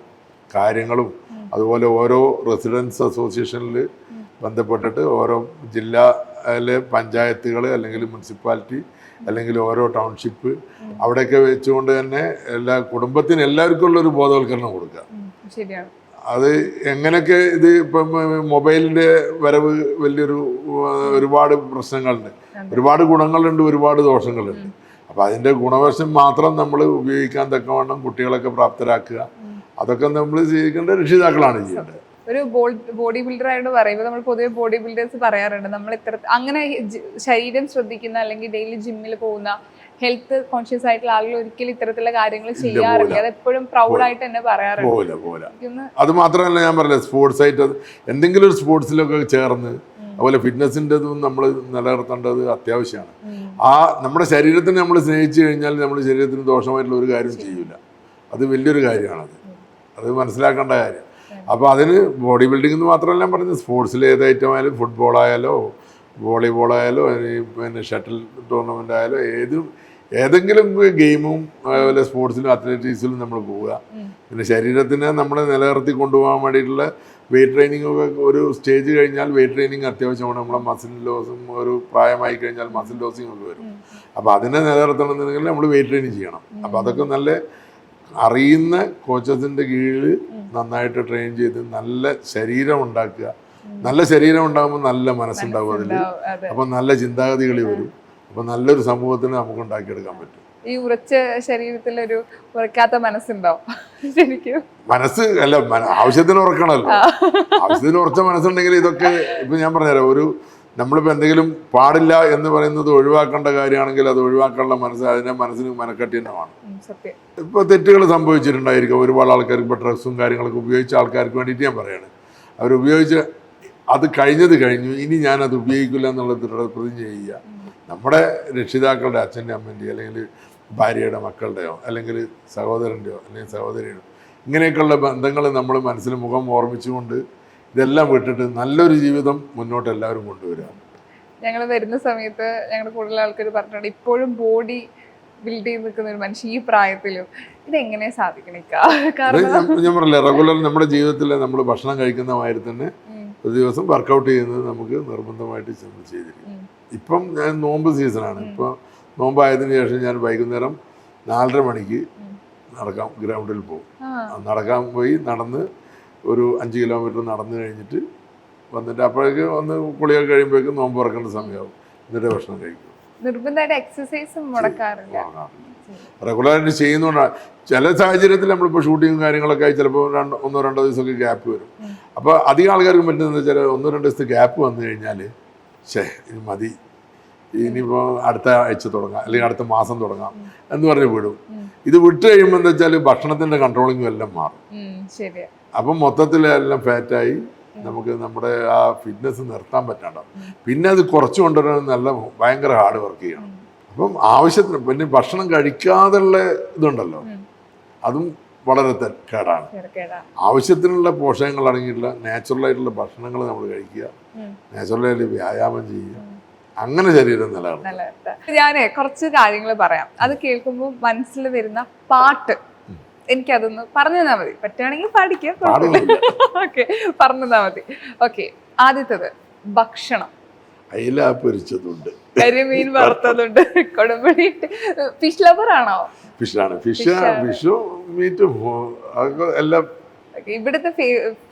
കാര്യങ്ങളും, അതുപോലെ ഓരോ റെസിഡൻസ് അസോസിയേഷനിൽ ബന്ധപ്പെട്ടിട്ട് ഓരോ ജില്ലയിലെ പഞ്ചായത്തുകൾ അല്ലെങ്കിൽ മുനിസിപ്പാലിറ്റി അല്ലെങ്കിൽ ഓരോ ടൗൺഷിപ്പ് അവിടെയൊക്കെ വെച്ചുകൊണ്ട് തന്നെ എല്ലാ കുടുംബത്തിന് എല്ലാവർക്കും ഉള്ളൊരു ബോധവൽക്കരണം കൊടുക്കുക. ശരിയാണ്. അത് എങ്ങനെയൊക്കെ ഇത് ഇപ്പം മൊബൈലിൻ്റെ വരവ് ഒരുപാട് പ്രശ്നങ്ങളുണ്ട്, ഒരുപാട് ഗുണങ്ങളുണ്ട്, ഒരുപാട് ദോഷങ്ങളുണ്ട്. അപ്പം അതിൻ്റെ ഗുണവശം മാത്രം നമ്മൾ ഉപയോഗിക്കാൻ തക്കവണ്ണം കുട്ടികളൊക്കെ പ്രാപ്തരാക്കുക, അതൊക്കെ നമ്മൾ ചെയ്യേണ്ട രക്ഷിതാക്കളാണ് ചെയ്യേണ്ടത്. ഒരു ബോഡി ബിൽഡർ ആയിട്ട് പറയുമ്പോൾ നമ്മൾ പൊതുവെ ബോഡി ബിൽഡേഴ്സ് പറയാറുണ്ട്, നമ്മൾ അങ്ങനെ ശരീരം ശ്രദ്ധിക്കുന്ന അല്ലെങ്കിൽ ഡെയിലി ജിമ്മിൽ പോകുന്ന ഹെൽത്ത് കോൺഷ്യസ് ആയിട്ടുള്ള ആളുകൾ ഒരിക്കലും ഇത്തരത്തിലുള്ള കാര്യങ്ങൾ ചെയ്യാറില്ല. അത് എപ്പോഴും പ്രൗഡായിട്ട് തന്നെ പറയാറുണ്ട്. അത് മാത്രമല്ല, ഞാൻ പറഞ്ഞ സ്പോർട്സ് ആയിട്ട് എന്തെങ്കിലും ഒരു സ്പോർട്സിലൊക്കെ ചേർന്ന്, അതുപോലെ ഫിറ്റ്നസിൻ്റെതും നമ്മൾ നിലനിർത്തേണ്ടത് അത്യാവശ്യമാണ്. നമ്മുടെ ശരീരത്തിനെ നമ്മൾ സ്നേഹിച്ചു കഴിഞ്ഞാൽ നമ്മുടെ ശരീരത്തിന് ദോഷമായിട്ടുള്ള ഒരു കാര്യം ചെയ്യില്ല. അത് വലിയൊരു കാര്യമാണത്, അത് മനസ്സിലാക്കേണ്ട കാര്യം. അപ്പോൾ അതിന് ബോഡി ബിൽഡിംഗ് എന്ന് മാത്രമല്ല പറഞ്ഞത്, സ്പോർട്സിൽ ഏത് ഐറ്റം ആയാലും, ഫുട്ബോളായാലോ വോളിബോളായാലോ പിന്നെ ഷട്ടിൽ ടൂർണമെൻ്റ് ആയാലോ ഏതെങ്കിലും ഗെയിമും അതുപോലെ സ്പോർട്സിലും അത്ലറ്റിക്സിലും നമ്മൾ പോവുക. പിന്നെ ശരീരത്തിനെ നമ്മൾ നിലനിർത്തി കൊണ്ടുപോകാൻ വേണ്ടിയിട്ടുള്ള വെയിറ്റ് ട്രെയിനിങ് ഒക്കെ ഒരു സ്റ്റേജ് കഴിഞ്ഞാൽ വെയിറ്റ് ട്രെയിനിങ് അത്യാവശ്യമാണ്. നമ്മളെ മസിൽ ലോസും ഒരു പ്രായമായി കഴിഞ്ഞാൽ മസിൽ ലോസിങ് ഒക്കെ വരും. അപ്പോൾ അതിനെ നിലനിർത്തണമെന്നുണ്ടെങ്കിൽ നമ്മൾ വെയിറ്റ് ട്രെയിനിങ് ചെയ്യണം. അപ്പോൾ അതൊക്കെ നല്ല അറിയുന്ന കോച്ചസിൻ്റെ കീഴിൽ നന്നായിട്ട് ട്രെയിൻ ചെയ്ത് നല്ല ശരീരം ഉണ്ടാക്കുക. നല്ല ശരീരം ഉണ്ടാകുമ്പോൾ നല്ല മനസ്സുണ്ടാകും അതിൽ. അപ്പം നല്ല ചിന്താഗതികൾ വരും. അപ്പം നല്ലൊരു സമൂഹത്തിന് നമുക്ക് ഉണ്ടാക്കിയെടുക്കാൻ പറ്റും. ഈ ഉറച്ച ശരീരത്തിലൊരു ഉറക്കാത്ത മനസ്സുണ്ടാവും ശരിക്കും. മനസ്സ് അല്ല, ആവശ്യത്തിന് ഉറക്കണമല്ലോ. ആവശ്യത്തിന് ഉറച്ച മനസ്സുണ്ടെങ്കിൽ ഇതൊക്കെ ഇപ്പം ഞാൻ പറഞ്ഞുതരാം. നമ്മളിപ്പോൾ എന്തെങ്കിലും പാടില്ല എന്ന് പറയുന്നത് ഒഴിവാക്കേണ്ട കാര്യമാണെങ്കിൽ അത് ഒഴിവാക്കാനുള്ള അതിനെ മനസ്സിന് മനക്കെട്ടി തന്നെയാണ്. ഇപ്പോൾ തെറ്റുകൾ സംഭവിച്ചിട്ടുണ്ടായിരിക്കും ഒരുപാട് ആൾക്കാർക്ക്. ഇപ്പോൾ ഡ്രഗ്സും കാര്യങ്ങളൊക്കെ ഉപയോഗിച്ച ആൾക്കാർക്ക് വേണ്ടിയിട്ട് ഞാൻ പറയുകയാണ്, അവരുപയോഗിച്ച് അത് കഴിഞ്ഞു, ഇനി ഞാനത് ഉപയോഗിക്കില്ല എന്നുള്ള പ്രതിജ്ഞ ചെയ്യുക. നമ്മുടെ രക്ഷിതാക്കളുടെ അച്ഛൻ്റെ അമ്മൻ്റെയോ അല്ലെങ്കിൽ ഭാര്യയുടെ മക്കളുടെയോ അല്ലെങ്കിൽ സഹോദരൻ്റെയോ അല്ലെങ്കിൽ സഹോദരിയുടെയോ ഇങ്ങനെയൊക്കെയുള്ള ബന്ധങ്ങൾ നമ്മൾ മനസ്സിൽ മുഖം ഓർമ്മിച്ചുകൊണ്ട് ഇതെല്ലാം വിട്ടിട്ട് നല്ലൊരു ജീവിതം മുന്നോട്ട് എല്ലാവരും കൊണ്ടുവരിക. ഞങ്ങൾ വരുന്ന സമയത്ത് ഞങ്ങളുടെ കൂടുതൽ ആൾക്കാർ പറഞ്ഞിട്ടുണ്ട് ഇപ്പോഴും ബോഡി ബിൽഡ് ചെയ്ത് നിൽക്കുന്ന ഒരു മനുഷ്യൻ ഈ പ്രായത്തിലും ഇതെങ്ങനെ സാധിക്കണിക്ക? കാരണം ഞാൻ പറഞ്ഞില്ലേ, റെഗുലർ നമ്മുടെ ജീവിതത്തിൽ നമ്മൾ ഭക്ഷണം കഴിക്കുന്ന മാതിരി തന്നെ ഒരു ദിവസം വർക്കൗട്ട് ചെയ്യുന്നത് നമുക്ക് നിർബന്ധമായിട്ട് ചെയ്തിരിക്കും. ഇപ്പം ഞാൻ നോമ്പ് സീസണാണ്. ഇപ്പോൾ നോമ്പായതിനു ശേഷം ഞാൻ വൈകുന്നേരം 4:30 മണിക്ക് നടക്കാം ഗ്രൗണ്ടിൽ പോകും. നടക്കാൻ പോയി നടന്ന് ഒരു 5 കിലോമീറ്റർ നടന്നു കഴിഞ്ഞിട്ട് വന്നിട്ട് അപ്പോഴേക്ക് ഒന്ന് കുളിയൊക്കെ കഴിയുമ്പോഴേക്കും നോമ്പ് തുറക്കേണ്ട സമയമാവും. എന്നിട്ട് ഭക്ഷണം കഴിക്കും. നിർബന്ധമായിട്ട് എക്സസൈസും മുടക്കാറില്ല. റെഗുലറായിട്ട് ചെയ്യുന്നതുകൊണ്ടാണ്. ചില സാഹചര്യത്തിൽ നമ്മളിപ്പോൾ ഷൂട്ടിങ്ങും കാര്യങ്ങളൊക്കെ ആയി ചിലപ്പോൾ 1-2 ദിവസമൊക്കെ ഗ്യാപ്പ് വരും. അപ്പോൾ അധികം ആൾക്കാർക്ക് പറ്റുന്നത് വെച്ചാൽ 1-2 ദിവസത്തെ ഗ്യാപ്പ് വന്നു കഴിഞ്ഞാൽ ഇത് മതി, ഇനിയിപ്പോൾ അടുത്ത ആഴ്ച തുടങ്ങാം അല്ലെങ്കിൽ അടുത്ത മാസം തുടങ്ങാം എന്ന് പറഞ്ഞ് വിടും. ഇത് വിട്ട് കഴിയുമ്പോൾ എന്താ വെച്ചാൽ ഭക്ഷണത്തിൻ്റെ കൺട്രോളിങ്ങും എല്ലാം മാറും. അപ്പം മൊത്തത്തിൽ എല്ലാം ഫാറ്റായി നമുക്ക് നമ്മുടെ ആ ഫിറ്റ്നസ് നിർത്താൻ പറ്റാണ്ടാവും. പിന്നെ അത് കുറച്ച് കൊണ്ടുവരാൻ നല്ല ഭയങ്കര ഹാർഡ് വർക്ക് ചെയ്യണം. അപ്പം ആവശ്യത്തിന് പിന്നെ ഭക്ഷണം കഴിക്കാതുള്ള ഇതുണ്ടല്ലോ, അതും വളരെ കേടാണ്. ആവശ്യത്തിനുള്ള പോഷകങ്ങൾ അടങ്ങിയിട്ടുള്ള നാച്ചുറലായിട്ടുള്ള ഭക്ഷണങ്ങൾ നമ്മൾ കഴിക്കുക, നാച്ചുറലായിട്ട് വ്യായാമം ചെയ്യുക, അങ്ങനെ ശരീരം നിലനിർത്തുക. ഞാനേ കുറച്ച് കാര്യങ്ങൾ പറയാം. അത് കേൾക്കുമ്പോൾ മനസ്സിൽ വരുന്ന പാട്ട് എനിക്കതൊന്ന് പറഞ്ഞു തന്നാൽ മതി. പറ്റുകയാണെങ്കിൽ പാടിക്കാം, ഓക്കെ, പറഞ്ഞു തന്നാൽ മതി. ഓക്കെ, ആദ്യത്തത് ഭക്ഷണം. അയില പൊരിച്ചതുണ്ട്, കരിമീൻ വറുത്തതുണ്ട്, കൊടുമ്പടി. ഫിഷ് ലവർ ആണോ? ഫിഷാണ്. ഫിഷും മീറ്റും എല്ലാം. ഇവിടുത്തെ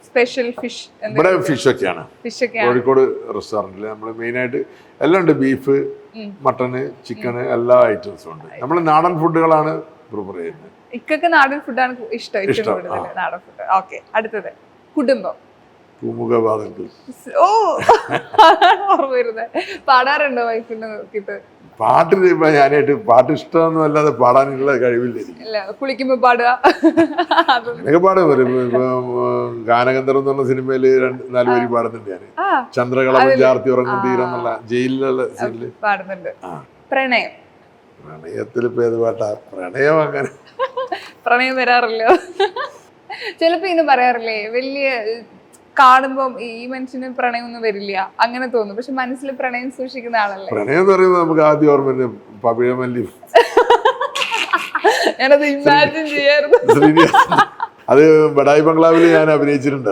സ്പെഷ്യൽ ഫിഷ് ഇവിടെ ഫിഷൊക്കെയാണ്. കോഴിക്കോട് റെസ്റ്റോറൻറ്റിൽ നമ്മൾ മെയിനായിട്ട് എല്ലാം ഉണ്ട്. ബീഫ്, മട്ടന്, ചിക്കന്, എല്ലാ ഐറ്റംസും ഉണ്ട്. നമ്മൾ നാടൻ ഫുഡുകളാണ് പ്രിഫർ ചെയ്യുന്നത്. ഇക്കൊക്കെ നാടൻ ഫുഡാണ് ഇഷ്ടം. നാടൻ ഫുഡ്. ഓക്കെ, അടുത്തത് കുടുംബം. ഓ, ഓർമ്മ വരുന്നത്. പാടാറുണ്ടോ വൈഫിനെ നോക്കിയിട്ട്? പാട്ടിന് ഇപ്പൊ ഞാനായിട്ട് പാട്ട് ഇഷ്ടമൊന്നും അല്ലാതെ പാടാനുള്ള കഴിവില്ല. കുളിക്കുമ്പോ പാടുക അങ്ങനെയൊക്കെ പാടും. ഇപ്പൊ ഗാനഗന്ധർവം എന്ന് പറഞ്ഞ സിനിമയില് 4 വരി പാടുന്നുണ്ട് ഞാൻ. ചന്ദ്രകള ചാർത്തി ഉറങ്ങും തീരം എന്നുള്ള ജയിലിലുള്ള സീനില് പാടുന്നുണ്ട്. പ്രണയം. പ്രണയത്തിൽ ഇപ്പൊ ഏത് പാട്ടാ? പ്രണയം അങ്ങനെ പ്രണയം വരാറില്ലോ? ചിലപ്പോ ഇന്ന് പറയാറില്ലേ, വലിയ കാണുമ്പം ഈ മനുഷ്യന് പ്രണയം ഒന്നും വരില്ല അങ്ങനെ തോന്നും, പക്ഷെ മനസ്സിൽ പ്രണയം സൂക്ഷിക്കുന്ന ആളല്ലേ. പ്രണയം എന്ന് പറയുന്നത് നമുക്ക് ആദ്യം ഓർമ്മ പവിഴമല്ലി. ഞാനത് ഇമാജിൻ ചെയ്യായിരുന്നു. അത് ബഡായി ബംഗ്ലാവിൽ ഞാൻ അഭിനയിച്ചിട്ടുണ്ട്.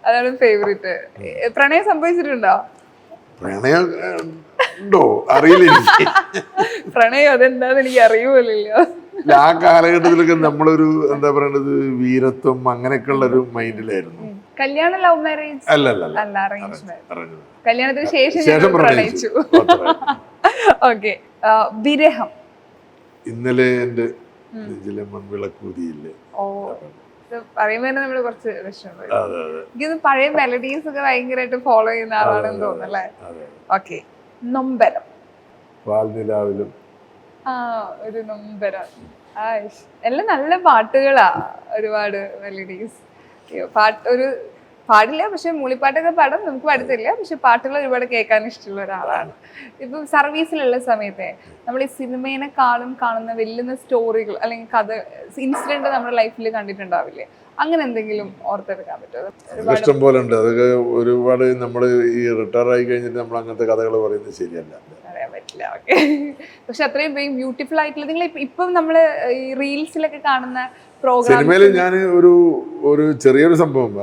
അതാണ് ഫേവറേറ്റ്. പ്രണയം സംഭവിച്ചിട്ടുണ്ടോ? പ്രണയം ഉണ്ടോ അറിയില്ല. പ്രണയം അതെന്താന്ന് എനിക്ക് അറിയുമല്ലോ. ആ കാലഘട്ടത്തിലൊക്കെ നമ്മളൊരു എന്താ പറയണത്, വീരത്വം അങ്ങനെയൊക്കെ ഉള്ള ഒരു മൈൻഡിലായിരുന്നു. കല്യാണം ലവ് മാരേജ് അല്ല, കല്യാണത്തിന് ശേഷം പ്രണയിച്ചു. ഓക്കെ, വിരഹം. ഇന്നലെ എന്റെ നെഞ്ചിലെ മൺവിളക്കൂതിയില്ലേ. ഓ, പറയുമ്പോ തന്നെ നമ്മള് കുറച്ച് വിഷമം. എനിക്കൊന്ന് പഴയ മെലഡീസ് ഒക്കെ ഭയങ്കരമായിട്ട് ഫോളോ ചെയ്യുന്ന ആളാണെന്ന് തോന്നുന്നല്ലേ. ഓക്കെ, നൊമ്പരം. പാൽനിലാവിലും ഒരു നൊമ്പരം. എല്ലാം നല്ല പാട്ടുകളാ, ഒരുപാട് മെലഡീസ്. പാട്ട് ഒരു പാടില്ല, പക്ഷെ മൂളിപ്പാട്ടൊക്കെ പാടാം, നമുക്ക് പാടത്തില്ല, പക്ഷെ പാട്ടുകൾ ഒരുപാട് കേൾക്കാൻ ഇഷ്ടമുള്ള ഒരാളാണ്. ഇപ്പം സർവീസിലുള്ള സമയത്തെ നമ്മൾ ഈ സിനിമേനെക്കാളും കാണുന്ന വെല്ലുന്ന സ്റ്റോറികൾ അല്ലെങ്കിൽ കഥ, ഇൻസിഡന്റ് നമ്മുടെ ലൈഫിൽ കണ്ടിട്ടുണ്ടാവില്ലേ? അങ്ങനെ എന്തെങ്കിലും ഓർത്തെടുക്കാൻ പറ്റുമോ? ഇഷ്ടം പോലെ ഉണ്ട്. അതൊക്കെ ഒരുപാട് നമ്മൾ ഈ റിട്ടയർ ആയി കഴിഞ്ഞിട്ട് നമ്മൾ അങ്ങനത്തെ കഥകൾ പറയുന്നത് ശരിയല്ല, പറയാൻ പറ്റില്ല. ഓക്കെ, പക്ഷെ അത്രയും ബ്യൂട്ടിഫുൾ ആയിട്ടുള്ള നിങ്ങൾ ഇപ്പം നമ്മള് ഈ റീൽസിലൊക്കെ കാണുന്ന സിനിമയിൽ ഞാൻ ഒരു ചെറിയൊരു സംഭവം,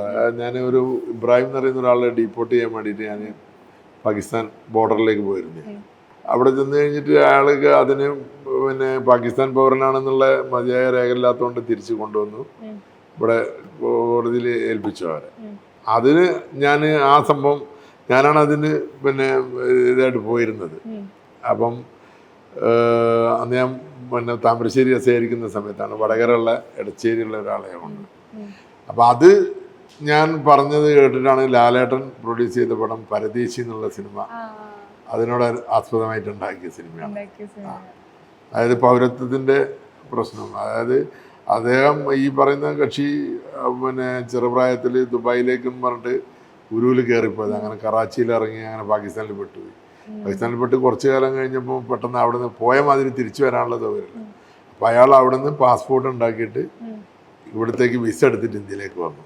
ഞാൻ ഒരു ഇബ്രാഹിം എന്ന് പറയുന്ന ഒരാളെ ഡീപ്പോർട്ട് ചെയ്യാൻ വേണ്ടിയിട്ട് ഞാൻ പാകിസ്ഥാൻ ബോർഡറിലേക്ക് പോയിരുന്നു. അവിടെ ചെന്ന് കഴിഞ്ഞിട്ട് അയാൾക്ക് അതിന് പിന്നെ പാകിസ്ഥാൻ പൗരനാണെന്നുള്ള മതിയായ രേഖയില്ലാത്തതുകൊണ്ട് തിരിച്ചു കൊണ്ടുവന്നു ഇവിടെ കോടതിയിൽ ഏൽപ്പിച്ചു അവരെ. അതിന് ഞാൻ ആ സംഭവം ഞാനാണ് അതിന് പിന്നെ ഇതായിട്ട് പോയിരുന്നത്. അപ്പം അന്ന് ഞാൻ പിന്നെ താമരശ്ശേരി എസ്ഐയായിരിക്കുന്ന സമയത്താണ് വടകരയുള്ള എടച്ചേരിയുള്ള ഒരാളെ കൊണ്ട്. അപ്പം അത് ഞാൻ പറഞ്ഞത് കേട്ടിട്ടാണ് ലാലേട്ടൻ പ്രൊഡ്യൂസ് ചെയ്ത പടം പരദേശി എന്നുള്ള സിനിമ അതിനോട് ആസ്പദമായിട്ട് ഉണ്ടാക്കിയ സിനിമയാണ്. അതായത് പൗരത്വത്തിൻ്റെ പ്രശ്നം. അതായത് അദ്ദേഹം ഈ പറയുന്ന കക്ഷി പിന്നെ ചെറുപ്രായത്തിൽ ദുബായിലേക്കും പറഞ്ഞിട്ട് ഉരുവിൽ കയറിപ്പോയത്. അങ്ങനെ കറാച്ചിയിൽ ഇറങ്ങി അങ്ങനെ പാകിസ്ഥാനിൽ പെട്ടുപോയി. പാകിസ്ഥാനിൽ പെട്ട് കുറച്ചു കാലം കഴിഞ്ഞപ്പോൾ പെട്ടെന്ന് അവിടെ നിന്ന് പോയ മാതിരി തിരിച്ചു വരാനുള്ള സൗകര്യമില്ല. അപ്പോൾ അയാൾ അവിടെ നിന്ന് പാസ്പോർട്ട് ഉണ്ടാക്കിയിട്ട് ഇവിടത്തേക്ക് വിസ എടുത്തിട്ട് ഇന്ത്യയിലേക്ക് വന്നു.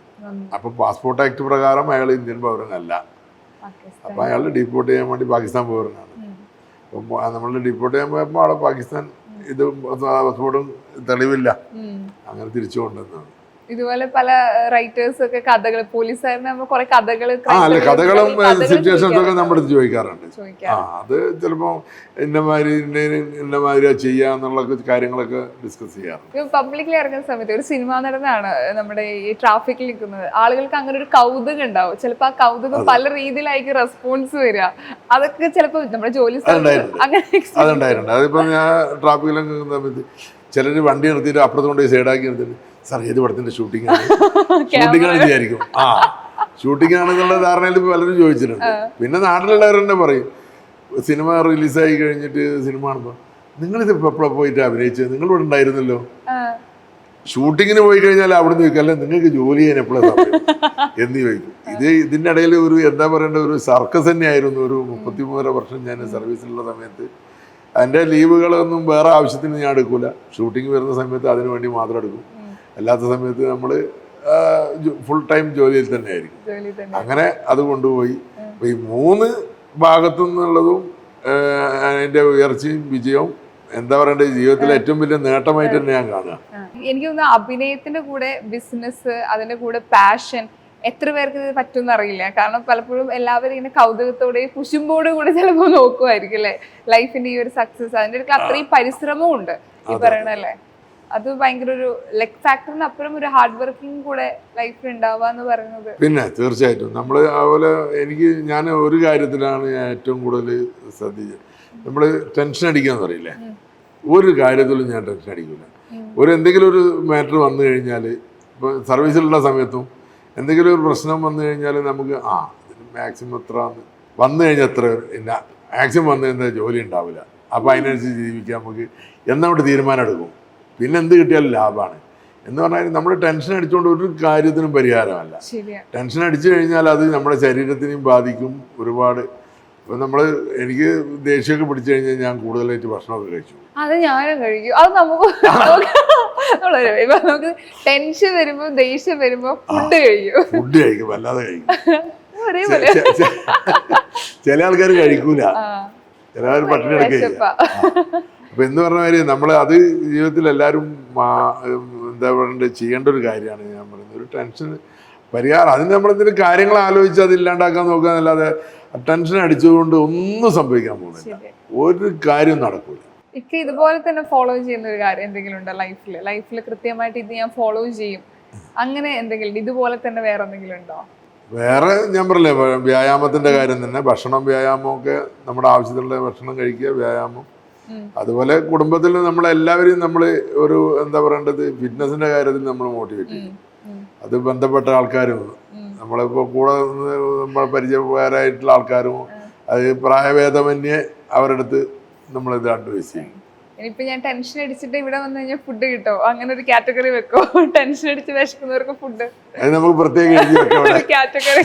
അപ്പോൾ പാസ്പോർട്ട് ആക്ട് പ്രകാരം അയാൾ ഇന്ത്യൻ പൗരനല്ല. അപ്പോൾ അയാൾ ഡീപ്പോർട്ട് ചെയ്യാൻ വേണ്ടി പാകിസ്ഥാൻ പൗരനാണ്. അപ്പം നമ്മൾ ഡീപ്പോർട്ട് ചെയ്യാൻ പോയപ്പോൾ അവിടെ പാകിസ്ഥാൻ ഇത് പാസ്പോർട്ടും തെളിവില്ല, അങ്ങനെ തിരിച്ചു കൊണ്ടുവന്നതാണ്. ഇതുപോലെ പല റൈറ്റേഴ്സ് ഒക്കെ കഥകൾ, പോലീസുകാരന് നമ്മൾ കുറെ കഥകളും സിറ്റുവേഷൻസ് ഒക്കെ നമ്മുടെ അടുത്ത് ചോദിക്കാറുണ്ട്. അത് ചിലപ്പോ ഇന്നമാതിരി ചെയ്യാന്നുള്ള കാര്യങ്ങളൊക്കെ ഡിസ്കസ് ചെയ്യാറുണ്ട്. പബ്ലിക്കിൽ ഇറങ്ങുന്ന സമയത്ത് ഒരു സിനിമാ നടനാണ് നമ്മുടെ ഈ ട്രാഫിക്കിൽ നിൽക്കുന്നത്, ആളുകൾക്ക് അങ്ങനെ ഒരു കൗതുകം ഉണ്ടാവും. ചിലപ്പോ ആ കൗതുകം പല രീതിയിലായിരിക്കും റെസ്പോൺസ് വരിക. അതൊക്കെ ചിലപ്പോ നമ്മുടെ ജോലി അതുണ്ടായിട്ടുണ്ട്. അതിപ്പോ ഞാൻ ട്രാഫിക്കിലൊക്കെ നിൽക്കുന്ന സമയത്ത് ചിലര് വണ്ടി നിർത്തിയിട്ട് അപ്പുറത്ത് കൊണ്ട് സൈഡാക്കി നിർത്തിയിട്ട് സാർ ഏത് പടത്തിന്റെ ഷൂട്ടിംഗ് ആണ് വിചാരിക്കും. ഷൂട്ടിംഗ് ആണെന്നുള്ള ധാരണയിൽ പലരും ചോദിച്ചിട്ടുണ്ട്. പിന്നെ നാട്ടിലുള്ളവർ തന്നെ പറയും, സിനിമ റിലീസായി കഴിഞ്ഞിട്ട് സിനിമ കാണുമ്പോൾ നിങ്ങളിത് എപ്പോഴാണ് പോയിട്ട് അഭിനയിച്ചത്, നിങ്ങൾ ഇവിടെ ഉണ്ടായിരുന്നല്ലോ. ഷൂട്ടിങ്ങിന് പോയി കഴിഞ്ഞാൽ അവിടെ നിന്ന് ചോദിക്കും, അല്ല നിങ്ങൾക്ക് ജോലി ചെയ്യാൻ എപ്പോഴാണ് സമയം എന്ന് ചോദിക്കും. ഇതിൻ്റെ ഇടയിൽ ഒരു എന്താ പറയേണ്ട ഒരു സർക്കസ് തന്നെയായിരുന്നു. ഒരു 33 വർഷം ഞാൻ സർവീസിലുള്ള സമയത്ത് എൻ്റെ ലീവുകളൊന്നും വേറെ ആവശ്യത്തിന് ഞാൻ എടുക്കൂല. ഷൂട്ടിംഗ് വരുന്ന സമയത്ത് അതിനു വേണ്ടി മാത്രം എടുക്കും. അല്ലാത്ത സമയത്ത് നമ്മൾ ഫുൾ ടൈം ജോലിയിൽ തന്നെ ആയിരിക്കും. അങ്ങനെ അത് കൊണ്ടുപോയി. അപ്പോൾ ഈ 3 ഭാഗത്തു നിന്നുള്ളതും അതിൻ്റെ ഉയർച്ചയും വിജയവും എന്താ പറയണ്ടേ, ജീവിതത്തിലെ ഏറ്റവും വലിയ നേട്ടമായിട്ട് തന്നെ ഞാൻ കാണുക. എനിക്ക് തോന്നുന്നു അഭിനയത്തിന്റെ കൂടെ ബിസിനസ്, അതിന്റെ കൂടെ പാഷൻ എത്ര പേർക്ക് ഇത് പറ്റുമെന്ന് അറിയില്ല. കാരണം പലപ്പോഴും എല്ലാവരും ഇങ്ങനെ കൗതുകത്തോടെ കുശുമ്പോടും കൂടെ ചിലപ്പോൾ നോക്കുമായിരിക്കും അല്ലേ ലൈഫിന്റെ ഈ ഒരു സക്സസ്. അതിന്റെ ഇടയ്ക്ക് അത്രയും പരിശ്രമവും ഉണ്ട് ഈ പറയണല്ലേ. അത് ഭയങ്കര ഒരു ലക്ക് ഫാക്ടറിന് അപ്പുറം ഒരു ഹാർഡ് വർക്കിംഗ് കൂടെ ലൈഫിൽ ഉണ്ടാവുക എന്ന് പറയുന്നത്. പിന്നെ തീർച്ചയായിട്ടും നമ്മൾ അതുപോലെ ഞാൻ ഒരു കാര്യത്തിലാണ് ഞാൻ ഏറ്റവും കൂടുതൽ ശ്രദ്ധിച്ചത്. നമ്മൾ ടെൻഷൻ അടിക്കാന്ന് പറയില്ലേ, ഒരു കാര്യത്തിലും ഞാൻ ടെൻഷൻ അടിക്കില്ല. എന്തെങ്കിലും ഒരു മാറ്റർ വന്നു കഴിഞ്ഞാൽ, ഇപ്പോൾ സർവീസിലുള്ള സമയത്തും എന്തെങ്കിലും ഒരു പ്രശ്നം വന്നു കഴിഞ്ഞാൽ നമുക്ക് ഇതിന് മാക്സിമം എത്ര വന്നു കഴിഞ്ഞാൽ എത്ര മാക്സിമം വന്നു കഴിഞ്ഞാൽ ജോലി ഉണ്ടാവില്ല. അപ്പോൾ അതിനനുസരിച്ച് ജീവിക്കാൻ നമുക്ക് എന്നവിടെ തീരുമാനം എടുക്കും. പിന്നെ എന്ത് കിട്ടിയാലും ലാഭമാണ് എന്ന് പറഞ്ഞാൽ നമ്മൾ ടെൻഷൻ അടിച്ചുകൊണ്ട് ഒരു കാര്യത്തിനും പരിഹാരമല്ല. ടെൻഷൻ അടിച്ചു കഴിഞ്ഞാൽ അത് നമ്മുടെ ശരീരത്തിനെയും ബാധിക്കും ഒരുപാട്. ഇപ്പം എനിക്ക് ദേഷ്യമൊക്കെ പിടിച്ചു കഴിഞ്ഞാൽ ഞാൻ കൂടുതലായിട്ട് ഭക്ഷണമൊക്കെ കഴിച്ചു. അത് ഞാനും കഴിക്കും. അത് നമുക്ക് ടെൻഷൻ വരുമ്പോ ദേഷ്യം വരുമ്പോ ഫുഡ് കഴിക്കും, വല്ലാതെ കഴിക്കും. ചില ആൾക്കാർ കഴിക്കൂല, ചില ആൾക്കാർ പട്ടിണി കിടക്കില്ല. അപ്പൊ എന്ന് പറഞ്ഞ കാര്യം അത് ജീവിതത്തിൽ എല്ലാവരും എന്താ പറയണ്ടേ ചെയ്യേണ്ട ഒരു കാര്യമാണ്. ഞാൻ പറയുന്നത് ഒരു ടെൻഷൻ പരിഹാരം, അതിന് നമ്മളെന്തെങ്കിലും കാര്യങ്ങൾ ആലോചിച്ച് അത് ഇല്ലാണ്ടാക്കാൻ നോക്കുക എന്നല്ലാതെ ടെൻഷൻ അടിച്ചുകൊണ്ട് ഒന്നും സംഭവിക്കാൻ പോകുന്നില്ല, ഒരു കാര്യം നടക്കൂല. ഇതുപോലെ തന്നെ ഫോളോ ചെയ്യുന്ന ഒരു കാര്യം എന്തെങ്കിലും ഉണ്ടോ ലൈഫിൽ കൃത്യമായിട്ട് ഇത് ഞാൻ ഫോളോ ചെയ്യും അങ്ങനെ എന്തെങ്കിലും ഇതുപോലെ തന്നെ വേറെ എന്തെങ്കിലും ഉണ്ടോ? വേറെ ഞാൻ പറഞ്ഞില്ലേ, വ്യായാമത്തിന്റെ കാര്യം തന്നെ, ഭക്ഷണം വ്യായാമം ഒക്കെ നമ്മുടെ ആവശ്യത്തിലുള്ള ഭക്ഷണം കഴിക്കുക, വ്യായാമം. അതുപോലെ കുടുംബത്തിൽ നമ്മളെല്ലാവരെയും നമ്മൾ ഒരു എന്താ പറയേണ്ടത് ഫിറ്റ്നസിന്റെ കാര്യത്തിൽ നമ്മൾ മോട്ടിവേറ്റ് ചെയ്യും. അത് ബന്ധപ്പെട്ട ആൾക്കാരും നമ്മളിപ്പോൾ കൂടെ നമ്മൾ പരിചയക്കാരായിട്ടുള്ള ആൾക്കാരും അത് പ്രായഭേദമന്യേ അവരുടെ അടുത്ത് നമ്മളിത് അഡ്വൈസ് ചെയ്യും. ഇനിയിപ്പോ ഞാൻ ടെൻഷൻ അടിച്ചിട്ട് ഇവിടെ വന്നു കഴിഞ്ഞാൽ ഫുഡ് കിട്ടോ, അങ്ങനെ ഒരു കാറ്റഗറി വെക്കോ? ടെൻഷൻ അടിച്ച് വിശക്കുന്നവർക്ക് ഫുഡ് നമുക്ക് പ്രത്യേക കാറ്റഗറി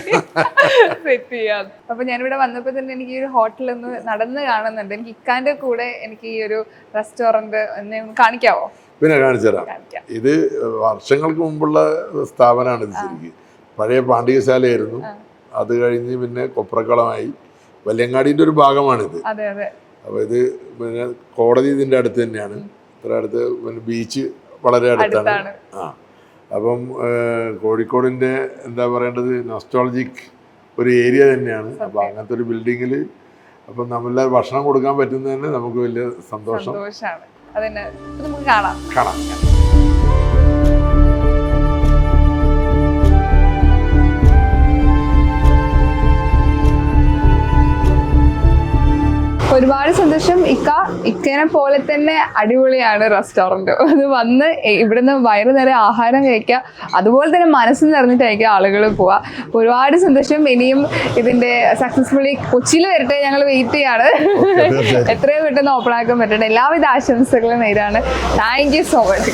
സെറ്റ് ചെയ്യാം. അപ്പൊ ഞാനിവിടെ വന്നപ്പോ തന്നെ എനിക്ക് ഈ ഒരു ഹോട്ടൽ ഒന്ന് നടന്ന് കാണുന്നുണ്ട്. എനിക്ക് ഇക്കാന്റെ കൂടെ എനിക്ക് ഈ ഒരു റെസ്റ്റോറന്റ് എന്നെ ഒന്ന് കാണിക്കാവോ? പിന്നെ കാണിച്ചു തരാം. ഇത് വർഷങ്ങൾക്ക് മുമ്പുള്ള സ്ഥാപനമാണ്. ഇത് ശരിക്കും പഴയ പാണ്ഡികശാലയായിരുന്നു. അത് കഴിഞ്ഞ് പിന്നെ കൊപ്രക്കളമായി വല്യങ്ങാടിന്റെ ഒരു ഭാഗമാണിത്. അതെ അതെ. അപ്പോൾ ഇത് പിന്നെ കോടതി ഇതിൻ്റെ അടുത്ത് തന്നെയാണ്, ഇത്ര അടുത്ത്. പിന്നെ ബീച്ച് വളരെ അടുത്താണ്. അപ്പം കോഴിക്കോടിൻ്റെ എന്താ പറയേണ്ടത് നൊസ്റ്റാൾജിക് ഒരു ഏരിയ തന്നെയാണ്. അപ്പോൾ അങ്ങനത്തെ ഒരു ബിൽഡിങ്ങിൽ അപ്പം നമ്മളെല്ലാവരും ഭക്ഷണം കൊടുക്കാൻ പറ്റുന്നത് തന്നെ നമുക്ക് വലിയ സന്തോഷമാണ്. അതന്നെ നമുക്ക് കാണാം. ഒരുപാട് സന്തോഷം. ഇക്കനെ പോലെ തന്നെ അടിപൊളിയാണ് റെസ്റ്റോറൻറ്റ്. അത് വന്ന് ഇവിടുന്ന് വയറ് നിറയെ ആഹാരം കഴിക്കുക, അതുപോലെ തന്നെ മനസ്സ് നിറഞ്ഞിട്ടായിരിക്കും ആളുകൾ പോവുക. ഒരുപാട് സന്തോഷം. ഇനിയും ഇതിൻ്റെ സക്സസ്ഫുള്ളി കൊച്ചിയിൽ വരട്ടെ, ഞങ്ങൾ വെയിറ്റ് ചെയ്യാണ്. എത്രയും പെട്ടെന്ന് ഓപ്പൺ ആക്കാൻ പറ്റട്ടെ. എല്ലാവിധ ആശംസകളും നേരാണ്. Thank you so much.